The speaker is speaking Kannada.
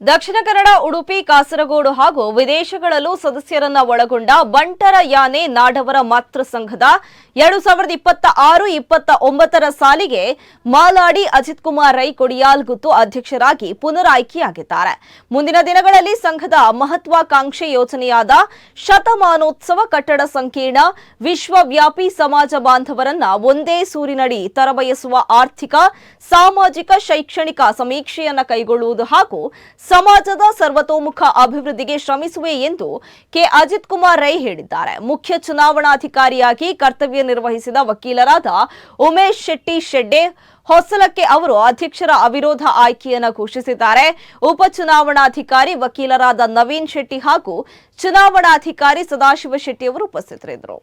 ದಕ್ಷಿಣ ಕನ್ನಡ, ಉಡುಪಿ, ಕಾಸರಗೋಡು ಹಾಗೂ ವಿದೇಶಗಳಲ್ಲೂ ಸದಸ್ಯರನ್ನ ಒಳಗೊಂಡ ಬಂಟರ ಯಾನೆ ನಾಡವರ ಮಾತೃ ಸಂಘದ 2026-29 ಸಾಲಿಗೆ ಮಾಲಾಡಿ ಅಜಿತ್ ಕುಮಾರ್ ರೈ ಕೊಡಿಯಾಲ್ಗುತ್ತು ಅಧ್ಯಕ್ಷರಾಗಿ ಪುನರಾಯ್ಕೆಯಾಗಿದ್ದಾರೆ. ಮುಂದಿನ ದಿನಗಳಲ್ಲಿ ಸಂಘದ ಮಹತ್ವಾಕಾಂಕ್ಷೆ ಯೋಜನೆಯಾದ ಶತಮಾನೋತ್ಸವ ಕಟ್ಟಡ ಸಂಕೀರ್ಣ ವಿಶ್ವವ್ಯಾಪಿ ಸಮಾಜ ಬಾಂಧವರನ್ನ ಒಂದೇ ಸೂರಿನಡಿ ತರಬಯಸುವ ಆರ್ಥಿಕ, ಸಾಮಾಜಿಕ, ಶೈಕ್ಷಣಿಕ ಸಮೀಕ್ಷೆಯನ್ನ ಕೈಗೊಳ್ಳುವುದು ಹಾಗೂ ಸಮಾಜದ ಸರ್ವತೋಮುಖ ಅಭಿವೃದ್ಧಿಗೆ ಶ್ರಮಿಸುವೆ ಎಂದು ಕೆ ಅಜಿತ್ ಕುಮಾರ್ ರೈ ಹೇಳಿದ್ದಾರೆ. ಮುಖ್ಯ ಚುನಾವಣಾಧಿಕಾರಿಯಾಗಿ ಕರ್ತವ್ಯ ನಿರ್ವಹಿಸಿದ ವಕೀಲರಾದ ಉಮೇಶ್ ಶೆಟ್ಟಿ ಶೆಡ್ಡೆ ಹೊಸಲಕ್ಕೆ ಅವರು ಅಧ್ಯಕ್ಷರ ಅವಿರೋಧ ಆಯ್ಕೆಯನ್ನು ಘೋಷಿಸಿದ್ದಾರೆ. ಉಪಚುನಾವಣಾಧಿಕಾರಿ ವಕೀಲರಾದ ನವೀನ್ ಶೆಟ್ಟಿ ಹಾಗೂ ಚುನಾವಣಾಧಿಕಾರಿ ಸದಾಶಿವ ಶೆಟ್ಟಿ ಅವರು ಉಪಸ್ಥಿತರಿದ್ದರು.